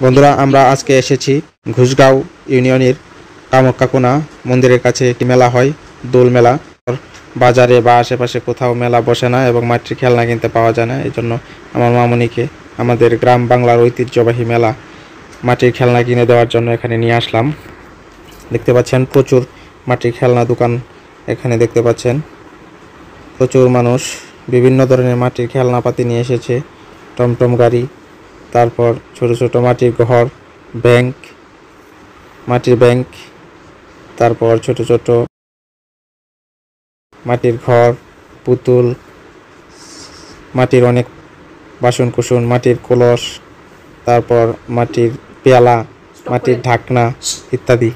বন্ধুরা আমরা আজকে এসেছি ঘুষগাঁও ইউনিয়নের কামাখ্যাকোনা মন্দিরের কাছে একটি মেলা হয়, দোল মেলা। বাজারে বা আশেপাশে কোথাও মেলা বসে না এবং মাটির খেলনা কিনতে পাওয়া যায় না। এই জন্য আমার মামুনিকে আমাদের গ্রাম বাংলার ঐতিহ্যবাহী মেলা মাটির খেলনা কিনে দেওয়ার জন্য এখানে নিয়ে আসলাম। দেখতে পাচ্ছেন প্রচুর মাটির খেলনা দোকান এখানে দেখতে পাচ্ছেন। প্রচুর মানুষ বিভিন্ন ধরনের মাটির খেলনাপাতি নিয়ে এসেছে, টমটম গাড়ি, তারপর ছোট ছোট মাটির ঘর, ব্যাংক, মাটির ব্যাংক, তারপর ছোট ছোট মাটির ঘর, পুতুল, মাটির অনেক বাসন কুসন, মাটির কলস, তারপর মাটির পেয়ালা, মাটির ঢাকনা ইত্যাদি।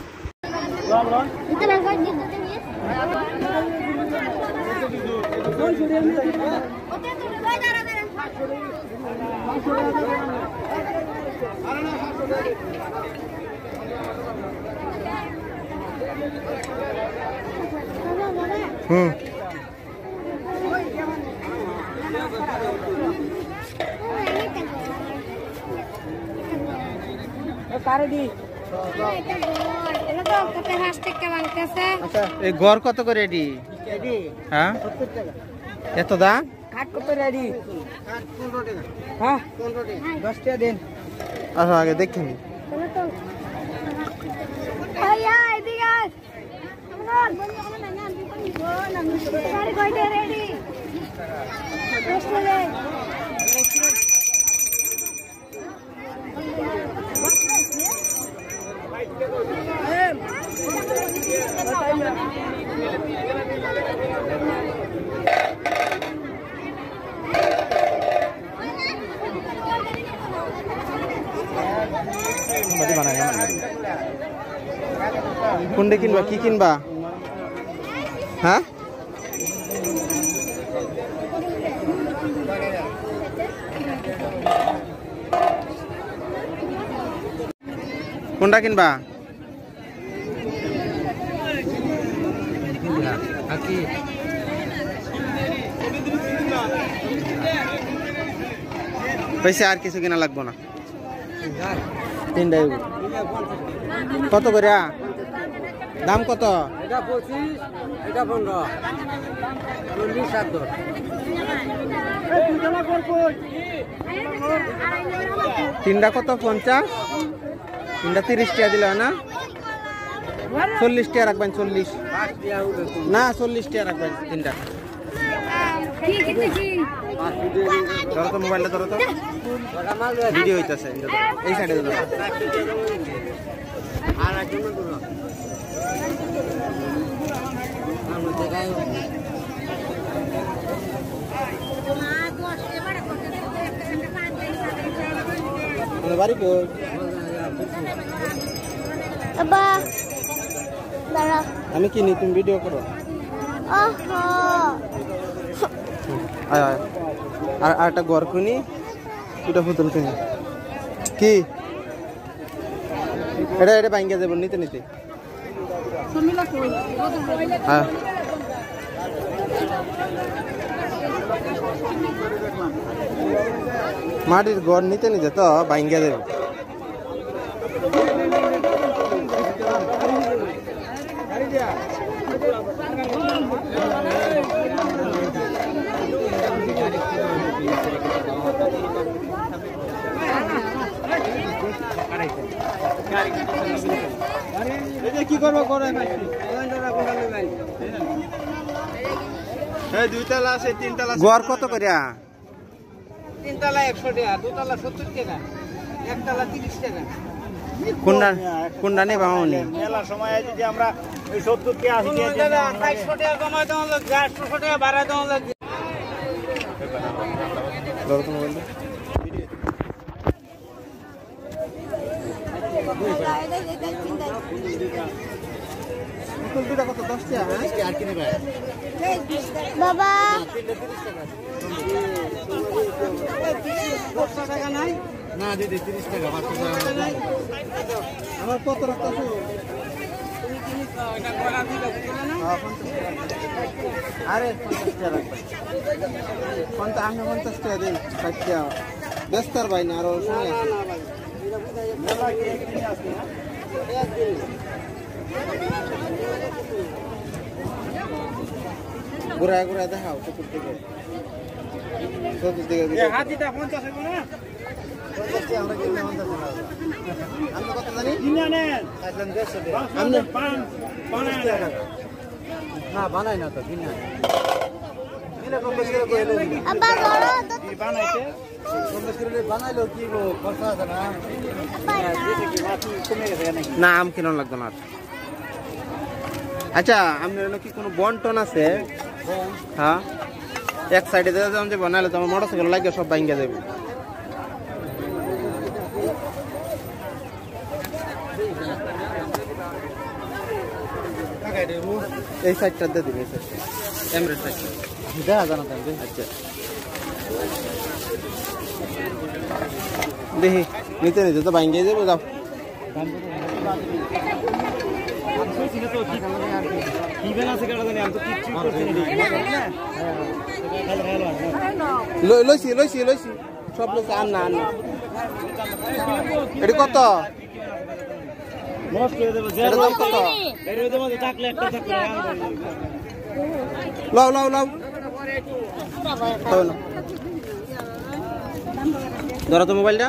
এই গড় কত করে এডি? হ্যাঁ, এত দাম? আচ্ছা, আগে দেখেন। কোনটা কিনবা? কি কিনবা? হ্যাঁ, কোনটা কিনবা? পয়সা আর কিছু কিনা লাগবো না, তিনটাই। কত করে দাম? কত? এটা 25, এটা 15, 40, 70। তিনটা কত? 50। তিনটা 30 টাকা দিলে না? 40 টাকা রাখবেন। 40 না, 40 টাকা রাখবেন তিনটা। ধরো তো মোবাইলটা, ধরো তো, ভিডিও হইতেছে। এই সাইডে ধরো। বাড়ি কই? আমি কিনি, তুমি ভিডিও করো। আর একটা ঘর কিনি, দুটা পুতুল কিনি। কি এটা? এটা ভাঙ্গা যাবো নিতে নিতে। হ্যাঁ, মাটির ঘর নিতে নিতে তো ভাঙ্গা যাবে। কি করবো? দুইতলা আছে, তিনতলা। গড় কত করে? তিনতলা 100 টাকা, দুতলা 70 টাকা, একতলা 30 টাকা। কোনটা নেবা মামনি? মেলার সময় যদি আমরা ওই 70 টাকা 80 টাকা 100 টাকা কমাই দেওয়া লাগবে, 800 টাকা ভাড়া দেওয়া লাগবে। কত? 10 টাকা। আর কি নেবে বাবা? 10 টাকা নাই না দিদি, 30 টাকা। আমার কত রাখতে? আরে 50 টাকা রাখবেন। 50 টাকা দিন। 60 টাকা ব্যস্ত আর ভাই না, আরো সময় আছে। ঘুরা ঘুরা দেখাও চতুর্দিকে চতুর্দিকে হাতিটা 50 হইব না আমরা কত জানি কিনা নেন আসলেন 150 টাকা আপনি পান বানায় না বানাই না তো কিনা কিনা কম বেশি করে কইলো আব্বা বড় তো কি বানাইছে কম বেশি করে বানাইলো কি গো খরচা আছে না কমে গেছে নাকি না আম কিনা লাগতো না আচ্ছা আপনার কি কোনো বন্টন আছে হ্যাঁ এক সাইডে যেমন যে বানাইলে তো আমার মোটরসাইকেল লাগে সব ভাঙ্গা যাবে এই সাইডটা দিয়ে দিন এই সাইডটা এমরেড সাইড দেখা জানা তাই আচ্ছা দেখি নিতে নিতে তো ভাঙ্গা যাবে যাও লইছি লইছি লইছি সব লোক আন না আন না এটা কত এটার দাম কত লাও লাও লাও ধরো তো মোবাইলটা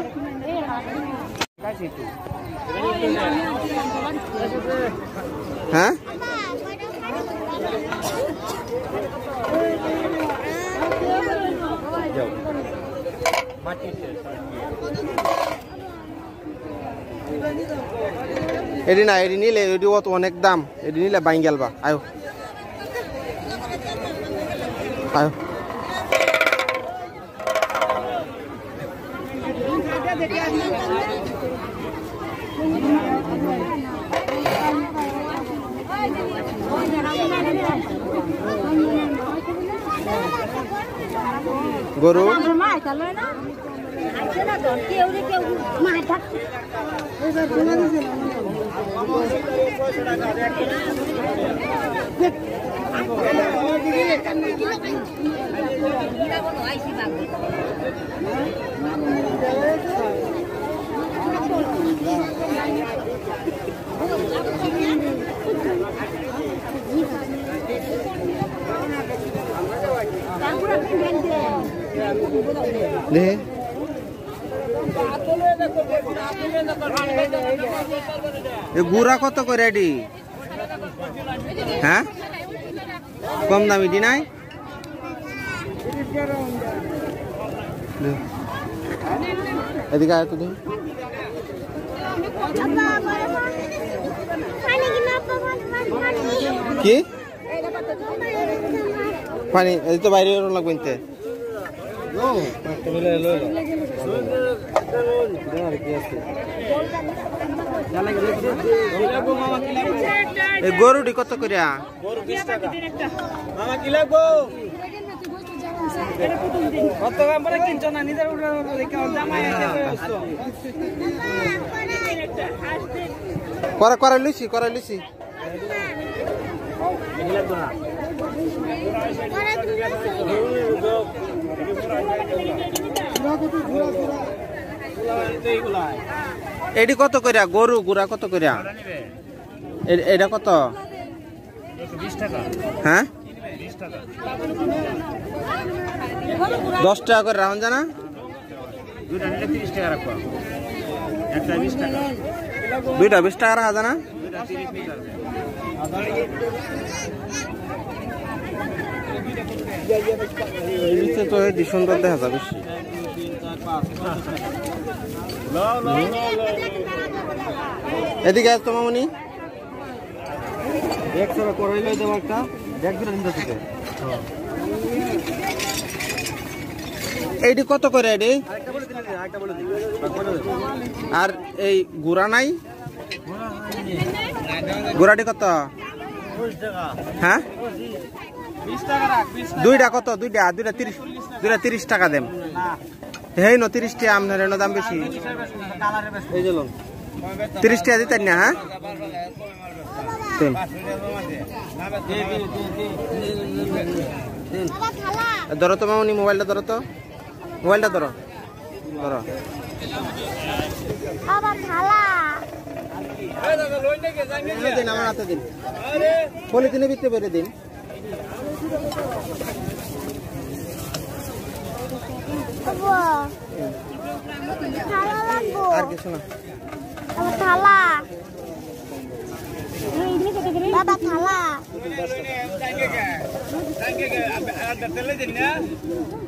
হ্যাঁ এডি না এডি নিলে এডি অত অনেক দাম এডি নিলে বাইং গেলবা আয়ো আয়ো গরু গুড়া কত করে এডি হ্যাঁ কম দামি দি নাই এদিকে আয় তো দেখি কি পানি এই তো বাইরে লাগবে নিতে গরুটি কত করিয়া মামা কি লাগবো কত দাম পরে কিনছো না নিজের জামাই করে লুচি করে লুচি এটি কত করিয়া গরু গুড়া কত করিয়া এটা কত 20 টাকা হ্যাঁ 10 টাকা করে রাখুন জানা দুইটা নিলে 30 টাকা রাখবো একটা 20 টাকা দুইটা 20 টাকা রাখা জানা দুইটা 30 টাকা তো এই সুন্দর দেখা যাবে এদিকে আস তো মামনি এইটি কত করে এটি আর এই গুড়া নাই গুড়াটি কত হ্যাঁ দুইটা কত দুইটা 30 টাকা দেম হেই ন 30 টাকা আপনার এর দাম বেশি 30 টাকা দিতেন না হ্যাঁ ধরো তো মামনি মোবাইলটা ধরো তো মোবাইলটা ধরো ধরো বাবা থালা দিন আমার হাতে দিন পলিথিনে ভিতরে ভরে দিন বাবা থালা লাগবো আর কিছু না বাবা থালা বাবা থালা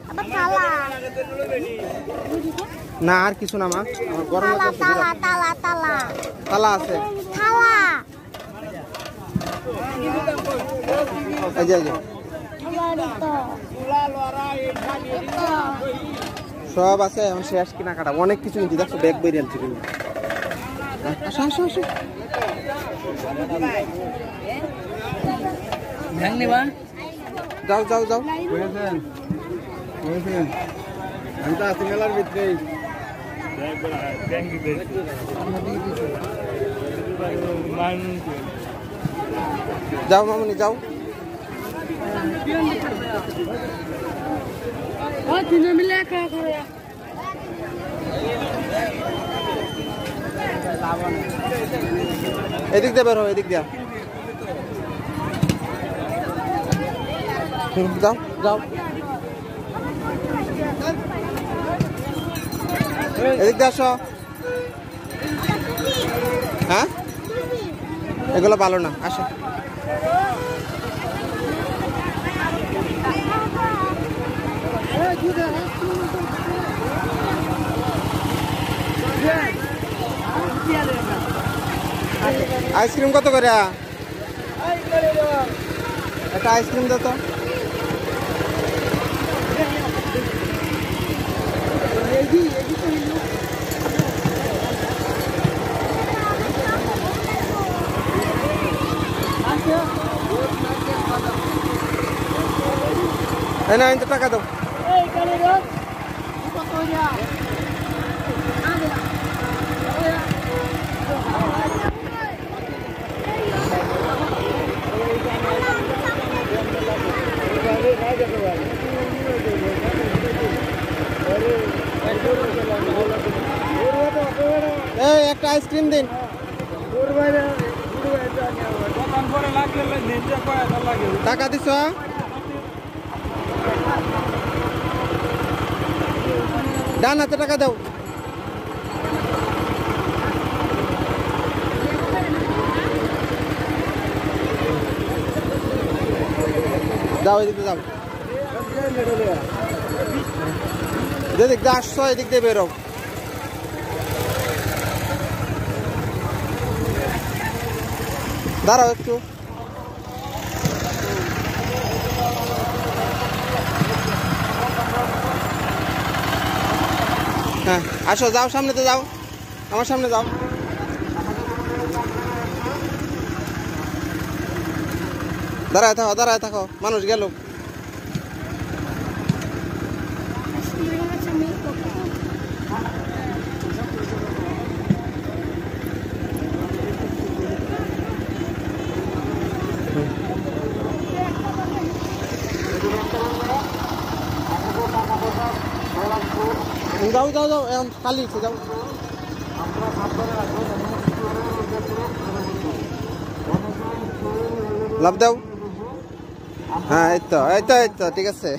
বাবা থালা না আর কিছু না মা আমার গরম তালা লাগছে তালা তালা তালা তালা আছে থালা এই যে সব আছে এখন শেষ কেনাকাটা অনেক কিছু কিনছি দেখছো ব্যাগ বেরিয়ে আনছি কিন্তু আসো আসো আসো যাও যাও যাও আমি তো আছি মেলার ভিতরে যাও মামনি যাও এদিক দিয়ে বের হো এদিক দিয়া যাও যাও এদিক দিয়ে আসো হ্যাঁ এগুলো ভালো না আসো আইসক্রিম কত করে একটা আইসক্রিম দাও তো না ইনতে টাকা দাও এই একটা আইসক্রিম দিন টাকা দিছ ডান হাতে টাকা দাও যাও এদিকে যাও যেদিক দিয়ে আসছো এদিক দিয়ে বেরো দাঁড়াও একটু হ্যাঁ আসো যাও সামনেতে যাও আমার সামনে যাও দাঁড়ায় থাকো মানুষ গেল যাও যাও যাও এখন খালি যাও লাভ দাও হ্যাঁ এই তো ঠিক আছে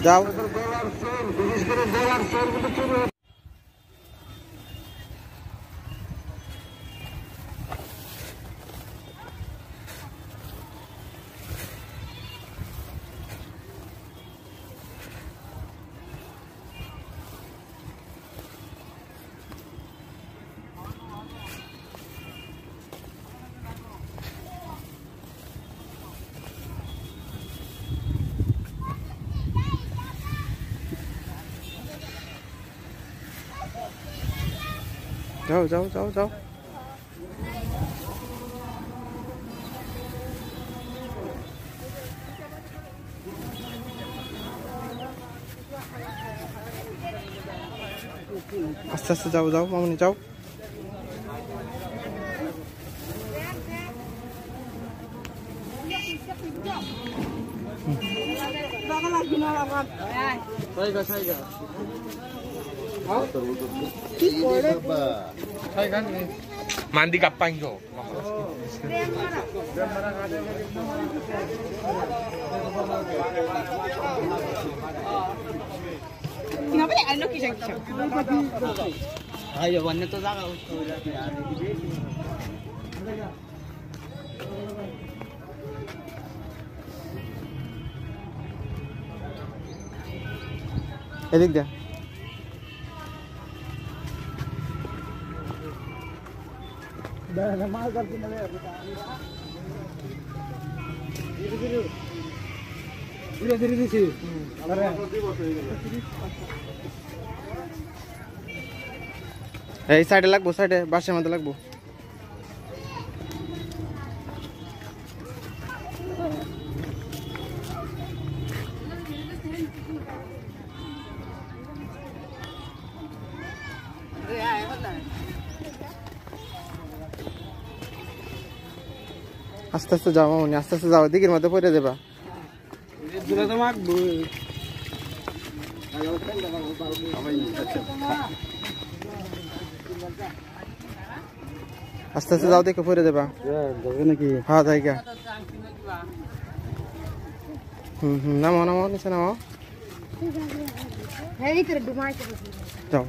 যাও যাও আস্তে আস্তে যাও মামনি যাও Mandi kapan jo? Kenapa ya anu kisah-kisah? Ayo, wannya tuh tak kau. এদিক দে এই সাইডে লাগবো, সাইডে বাসের মধ্যে লাগবো। আস্তে আস্তে যাও মামনি, আস্তে আস্তে যাও, দিকের মধ্যে পড়ে যাবা। আস্তে আস্তে যাও, দেখে পড়ে যাবা নাকি? হ্যাঁ জায়গা। নামো নামো, নিচে নামো, যাও।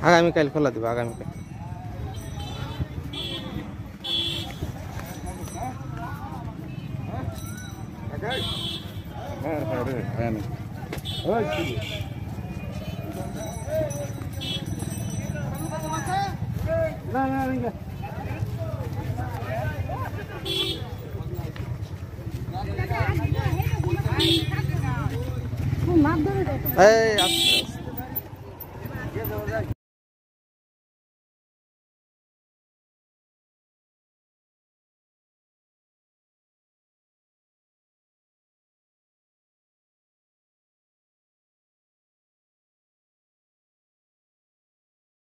আগামীকাল খোলা দিব, আগামীকাল। এই